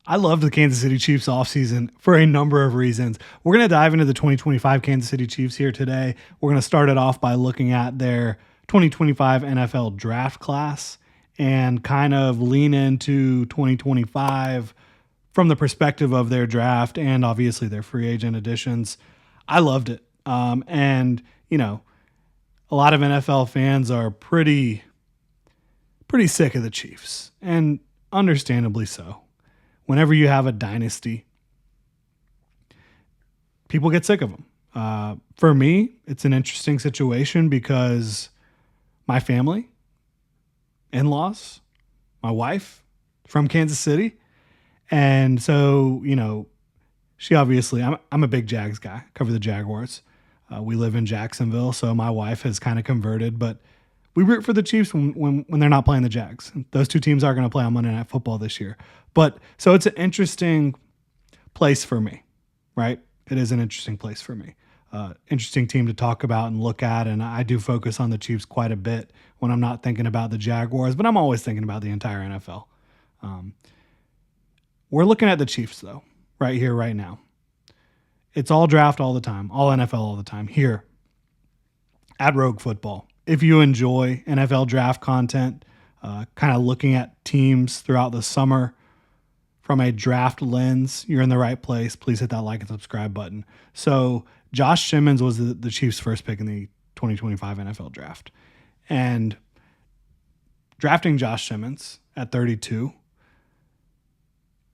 I love the Kansas City Chiefs offseason for a number of reasons. We're going to dive into the 2025 Kansas City Chiefs here today. We're going to start it off by looking at their 2025 NFL draft class and kind of lean into 2025 from the perspective of their draft and obviously their free agent additions. I loved it. And, a lot of NFL fans are pretty sick of the Chiefs, and understandably so. Whenever you have a dynasty, people get sick of them. For me, it's an interesting situation because my family, in-laws, my wife from Kansas City. And so, she obviously, I'm a big Jags guy, cover the Jaguars. We live in Jacksonville, so my wife has kind of converted, but we root for the Chiefs when they're not playing the Jags. Those two teams are going to play on Monday Night Football this year. But so it's an interesting place for me, right? It is an interesting place for me. Interesting team to talk about and look at, and I do focus on the Chiefs quite a bit when I'm not thinking about the Jaguars, but I'm always thinking about the entire NFL. We're looking at the Chiefs, though, right here, right now. It's all draft all the time, all NFL all the time, here at Rogue Football. If you enjoy NFL draft content, kind of looking at teams throughout the summer from a draft lens, you're in the right place. Please hit that like and subscribe button. So Josh Simmons was the Chiefs' first pick in the 2025 NFL draft. And drafting Josh Simmons at 32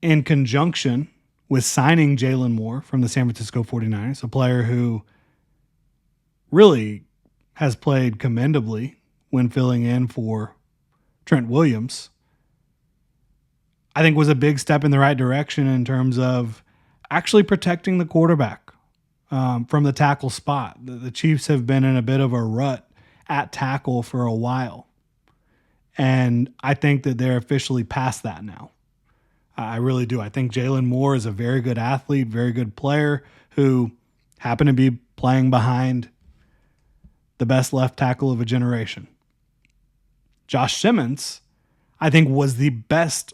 in conjunction with signing Jalen Moore from the San Francisco 49ers, a player who really has played commendably when filling in for Trent Williams, I think was a big step in the right direction in terms of actually protecting the quarterback from the tackle spot. The Chiefs have been in a bit of a rut at tackle for a while, and I think that they're officially past that now. I really do. I think Jalen Moore is a very good athlete, very good player who happened to be playing behind the best left tackle of a generation. Josh Simmons, I think, was the best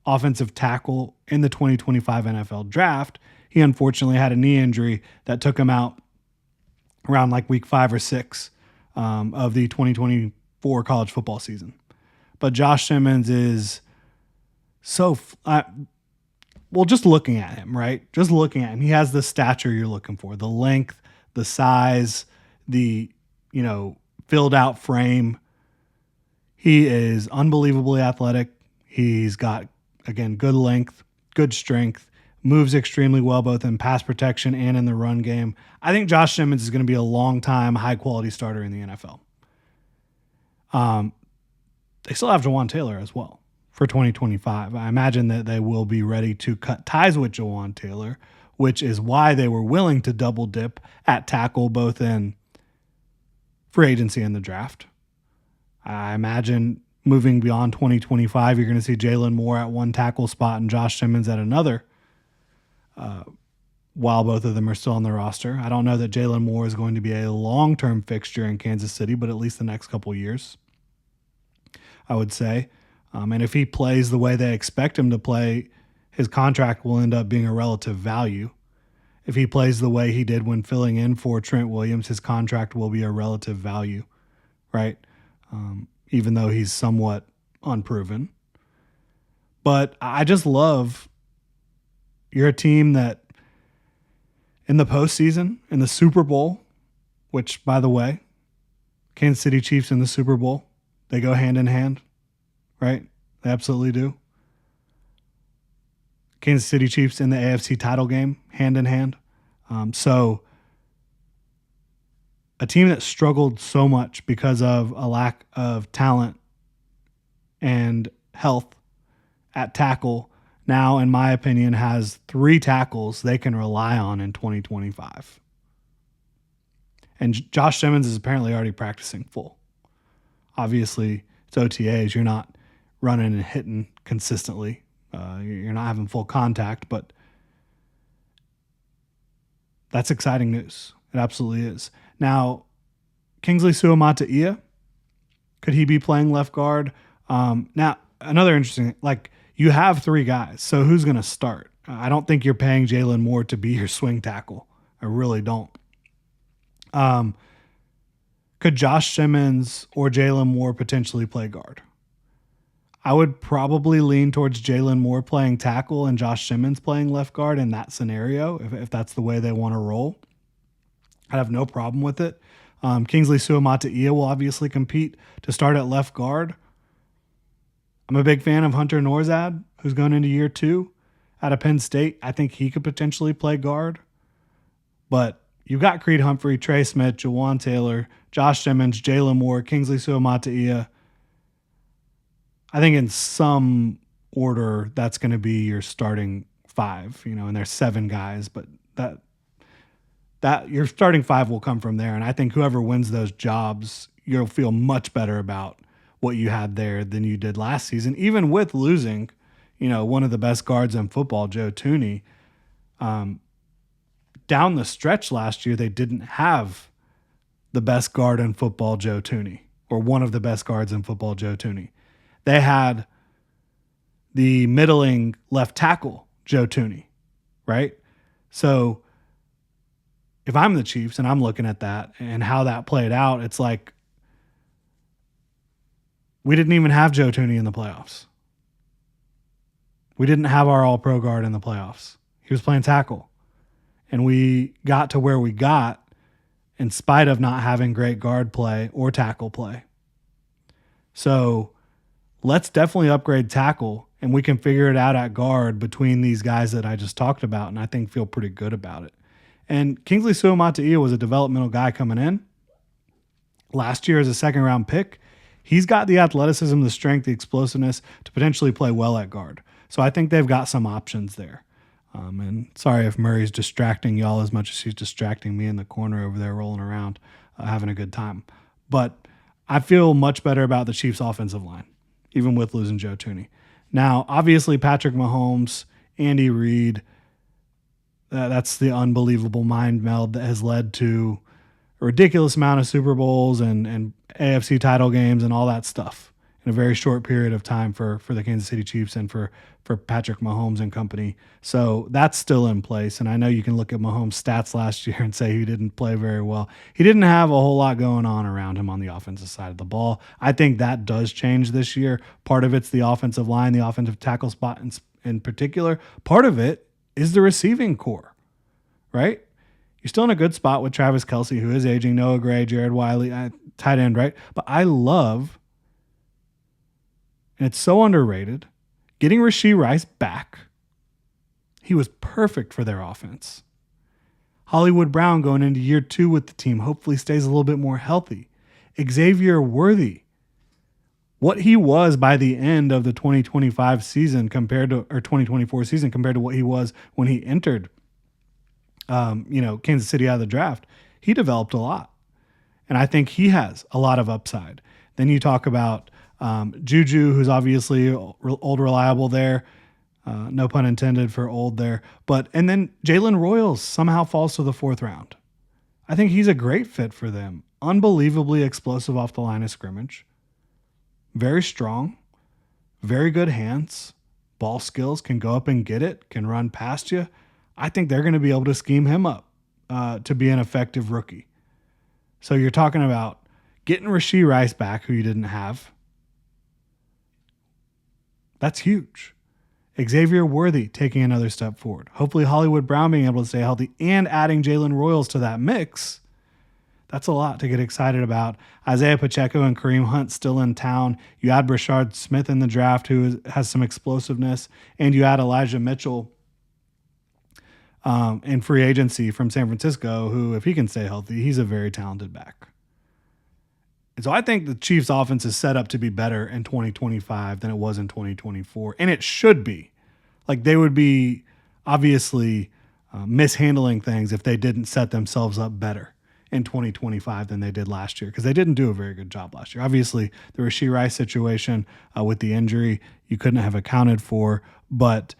offensive tackle in the 2025 NFL draft. He unfortunately had a knee injury that took him out around like week 5 or 6 of the 2024 college football season. But Josh Simmons is just looking at him, right? Just looking at him. He has the stature you're looking for, the length, the size, the, filled out frame. He is unbelievably athletic. He's got, again, good length, good strength, moves extremely well, both in pass protection and in the run game. I think Josh Simmons is going to be a long-time, high-quality starter in the NFL. They still have Jawan Taylor as well for 2025. I imagine that they will be ready to cut ties with Jawan Taylor, which is why they were willing to double dip at tackle both in free agency and the draft. I imagine moving beyond 2025, you're going to see Jalen Moore at one tackle spot and Josh Simmons at another, while both of them are still on the roster. I don't know that Jalen Moore is going to be a long-term fixture in Kansas City, but at least the next couple years, I would say. And if he plays the way they expect him to play, his contract will end up being a relative value. If he plays the way he did when filling in for Trent Williams, his contract will be a relative value, right? Even though he's somewhat unproven. But I just love you're a team that in the postseason, in the Super Bowl, which, by the way, Kansas City Chiefs in the Super Bowl, they go hand in hand, right? They absolutely do. Kansas City Chiefs in the AFC title game, hand in hand. So a team that struggled so much because of a lack of talent and health at tackle now, in my opinion, has 3 tackles they can rely on in 2025. And Josh Simmons is apparently already practicing full. Obviously, it's OTAs. You're not running and hitting consistently. You're not having full contact, but that's exciting news. It absolutely is. Now, Kingsley Suamataia, could he be playing left guard? Now, another interesting, You have three guys, so who's going to start? I don't think you're paying Jalen Moore to be your swing tackle. I really don't. Could Josh Simmons or Jalen Moore potentially play guard? I would probably lean towards Jalen Moore playing tackle and Josh Simmons playing left guard in that scenario, if that's the way they want to roll. I'd have no problem with it. Kingsley Suamataia will obviously compete to start at left guard. I'm a big fan of Hunter Norzad, who's going into year 2 out of Penn State. I think he could potentially play guard. But you've got Creed Humphrey, Trey Smith, Jawan Taylor, Josh Simmons, Jalen Moore, Kingsley Suamataia. I think in some order that's going to be your starting 5, and there's 7 guys, but that your starting 5 will come from there. And I think whoever wins those jobs, you'll feel much better about what you had there than you did last season, even with losing, one of the best guards in football, Joe Thuney. Down the stretch last year, they didn't have the best guard in football, Joe Thuney, or one of the best guards in football, Joe Thuney. They had the middling left tackle, Joe Thuney, right? So if I'm the Chiefs and I'm looking at that and how that played out, it's like we didn't even have Joe Thuney in the playoffs. We didn't have our all-pro guard in the playoffs. He was playing tackle. And we got to where we got in spite of not having great guard play or tackle play. So let's definitely upgrade tackle, and we can figure it out at guard between these guys that I just talked about, and I think feel pretty good about it. And Kingsley Suamataia was a developmental guy coming in. Last year as a second-round pick, he's got the athleticism, the strength, the explosiveness to potentially play well at guard. So I think they've got some options there. And sorry if Murray's distracting y'all as much as he's distracting me in the corner over there rolling around, having a good time. But I feel much better about the Chiefs' offensive line, even with losing Joe Thuney. Now, obviously, Patrick Mahomes, Andy Reid, that's the unbelievable mind meld that has led to a ridiculous amount of Super Bowls and AFC title games and all that stuff in a very short period of time for the Kansas City Chiefs and for Patrick Mahomes and company. So that's still in place. And I know you can look at Mahomes' stats last year and say he didn't play very well. He didn't have a whole lot going on around him on the offensive side of the ball. I think that does change this year. Part of it's the offensive line, the offensive tackle spot in particular. Part of it is the receiving core, right? You're still in a good spot with Travis Kelce, who is aging, Noah Gray, Jared Wiley, tight end, right? But I love, and it's so underrated, getting Rashee Rice back. He was perfect for their offense. Hollywood Brown going into year 2 with the team, hopefully stays a little bit more healthy. Xavier Worthy, what he was by the end of the 2025 season or 2024 season compared to what he was when he entered Kansas City out of the draft, he developed a lot. And I think he has a lot of upside. Then you talk about Juju, who's obviously old reliable there. No pun intended for old there. And then Jalen Royals somehow falls to the 4th round. I think he's a great fit for them. Unbelievably explosive off the line of scrimmage. Very strong. Very good hands. Ball skills, can go up and get it, can run past you. I think they're going to be able to scheme him up to be an effective rookie. So you're talking about getting Rashee Rice back, who you didn't have. That's huge. Xavier Worthy taking another step forward. Hopefully Hollywood Brown being able to stay healthy and adding Jalen Royals to that mix. That's a lot to get excited about. Isaiah Pacheco and Kareem Hunt still in town. You add Brashard Smith in the draft, who has some explosiveness, and you add Elijah Mitchell in free agency from San Francisco, who, if he can stay healthy, he's a very talented back. And so I think the Chiefs' offense is set up to be better in 2025 than it was in 2024. And it should be. Like, they would be obviously mishandling things if they didn't set themselves up better in 2025 than they did last year, because they didn't do a very good job last year. Obviously, the Rashee Rice situation with the injury, you couldn't have accounted for, but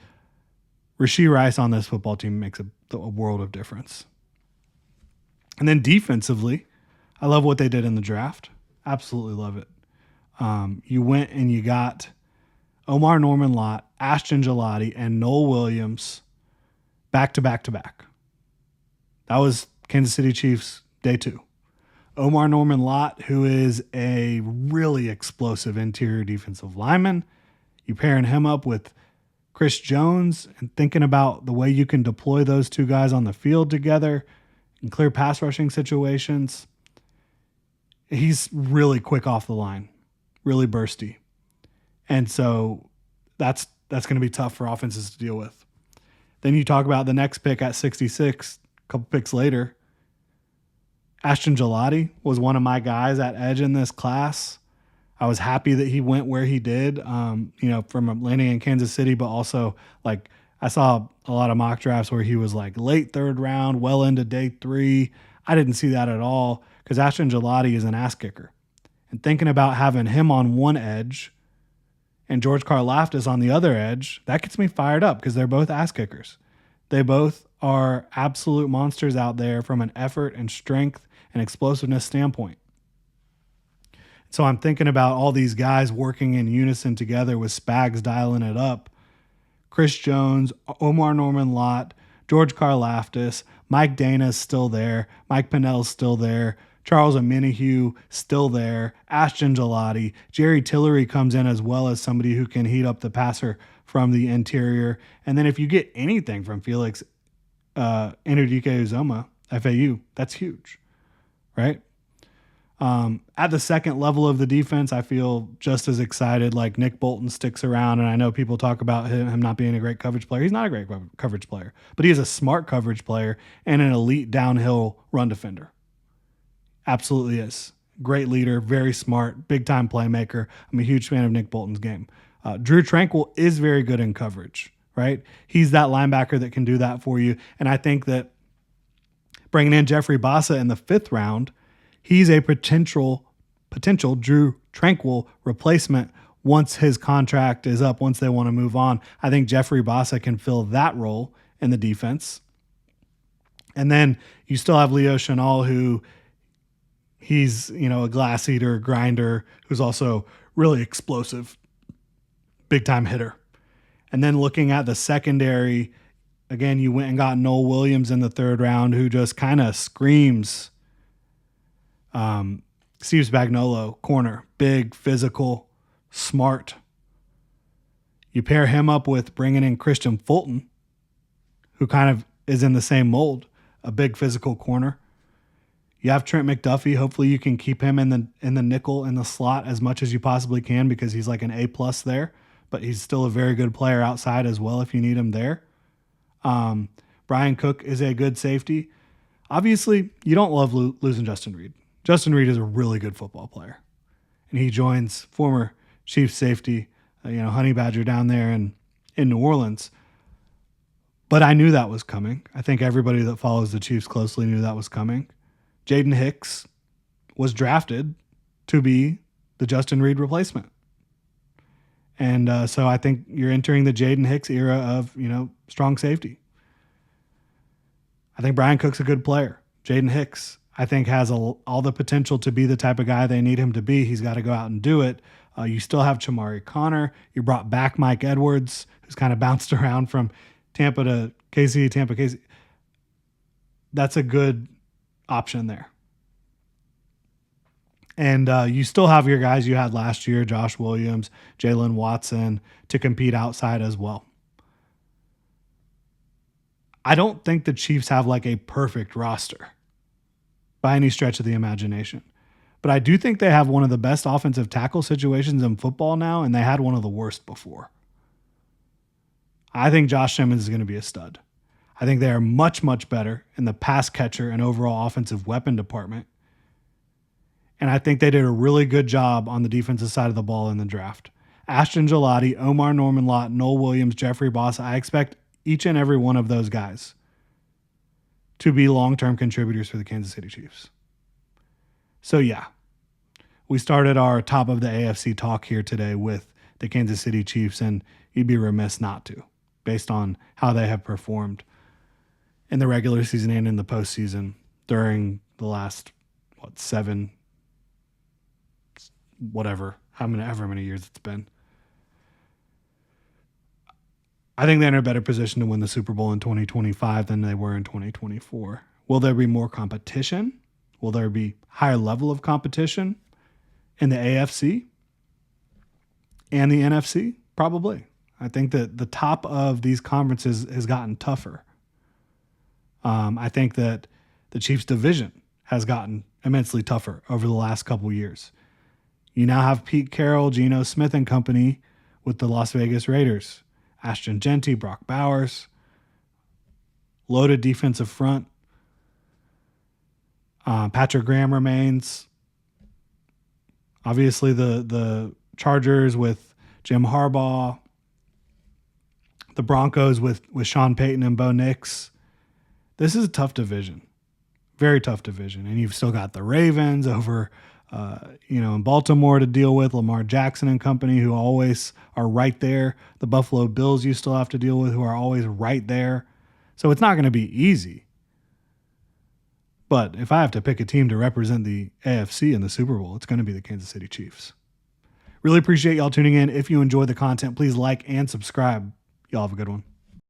Rashee Rice on this football team makes a world of difference. And then defensively, I love what they did in the draft. Absolutely love it. You went and you got Omar Norman-Lott Ashton Gelati, and Noel Williams back to back to back. That was Kansas City Chiefs day 2. Omar Norman Lott, who is a really explosive interior defensive lineman. You pairing him up with Chris Jones and thinking about the way you can deploy those two guys on the field together in clear pass rushing situations. He's really quick off the line, really bursty. And so that's going to be tough for offenses to deal with. Then you talk about the next pick at 66, a couple picks later. Ashton Gelati was one of my guys at edge in this class. I was happy that he went where he did, from landing in Kansas City, but also like I saw a lot of mock drafts where he was like late 3rd round, well into day 3. I didn't see that at all because Ashton Gelati is an ass kicker. And thinking about having him on one edge and George Karlaftis on the other edge, that gets me fired up because they're both ass kickers. They both are absolute monsters out there from an effort and strength and explosiveness standpoint. So I'm thinking about all these guys working in unison together with Spags dialing it up. Chris Jones, Omar Norman Lott, George Karlaftis, Mike Dana's still there, Mike Pinnell's still there, Charles Omenihu still there, Ashton Gelati, Jerry Tillery comes in as well as somebody who can heat up the passer from the interior. And then if you get anything from Felix Enrique-Uzoma, FAU, that's huge, right? At the second level of the defense, I feel just as excited. Like Nick Bolton sticks around, and I know people talk about him not being a great coverage player. He's not a great coverage player, but he is a smart coverage player and an elite downhill run defender. Absolutely is. Great leader, very smart, big-time playmaker. I'm a huge fan of Nick Bolton's game. Drew Tranquill is very good in coverage, right? He's that linebacker that can do that for you, and I think that bringing in Jeffrey Bassa in the 5th round, he's a potential Drew Tranquill replacement once his contract is up, once they want to move on. I think Jeffrey Bassa can fill that role in the defense. And then you still have Leo Chenal, who he's, a glass eater, grinder, who's also really explosive, big-time hitter. And then looking at the secondary, again, you went and got Noel Williams in the 3rd round, who just kind of screams Steve Spagnuolo, corner, big, physical, smart. You pair him up with bringing in Christian Fulton, who kind of is in the same mold, a big physical corner. You have Trent McDuffie. Hopefully you can keep him in the nickel, in the slot as much as you possibly can because he's like an A+ there, but he's still a very good player outside as well if you need him there. Brian Cook is a good safety. Obviously, you don't love losing Justin Reed. Justin Reed is a really good football player, and he joins former Chiefs safety, Honey Badger down there in New Orleans. But I knew that was coming. I think everybody that follows the Chiefs closely knew that was coming. Jaden Hicks was drafted to be the Justin Reed replacement. And so I think you're entering the Jaden Hicks era of, strong safety. I think Brian Cook's a good player. Jaden Hicks, I think, has all the potential to be the type of guy they need him to be. He's got to go out and do it. You still have Chamari Connor. You brought back Mike Edwards, who's kind of bounced around from Tampa to KC, Tampa, KC. That's a good option there. And you still have your guys you had last year, Josh Williams, Jalen Watson, to compete outside as well. I don't think the Chiefs have like a perfect roster by any stretch of the imagination. But I do think they have one of the best offensive tackle situations in football now, and they had one of the worst before. I think Josh Simmons is going to be a stud. I think they are much, much better in the pass catcher and overall offensive weapon department. And I think they did a really good job on the defensive side of the ball in the draft. Ashton Gelati, Omar Norman Lott, Noel Williams, Jeffrey Boss. I expect each and every one of those guys to be long-term contributors for the Kansas City Chiefs. So yeah, we started our top of the AFC talk here today with the Kansas City Chiefs, and you'd be remiss not to, based on how they have performed in the regular season and in the postseason during the last, however many years it's been. I think they're in a better position to win the Super Bowl in 2025 than they were in 2024. Will there be more competition? Will there be higher level of competition in the AFC and the NFC? Probably. I think that the top of these conferences has gotten tougher. I think that the Chiefs division has gotten immensely tougher over the last couple of years. You now have Pete Carroll, Geno Smith and company with the Las Vegas Raiders. Ashton Genty, Brock Bowers, loaded defensive front. Patrick Graham remains. Obviously, the Chargers with Jim Harbaugh. The Broncos with Sean Payton and Bo Nix. This is a tough division. Very tough division. And you've still got the Ravens over in Baltimore to deal with, Lamar Jackson and company, who always are right there. The Buffalo Bills you still have to deal with, who are always right there. So it's not going to be easy. But if I have to pick a team to represent the AFC in the Super Bowl, it's going to be the Kansas City Chiefs. Really appreciate y'all tuning in. If you enjoy the content, please like and subscribe. Y'all have a good one.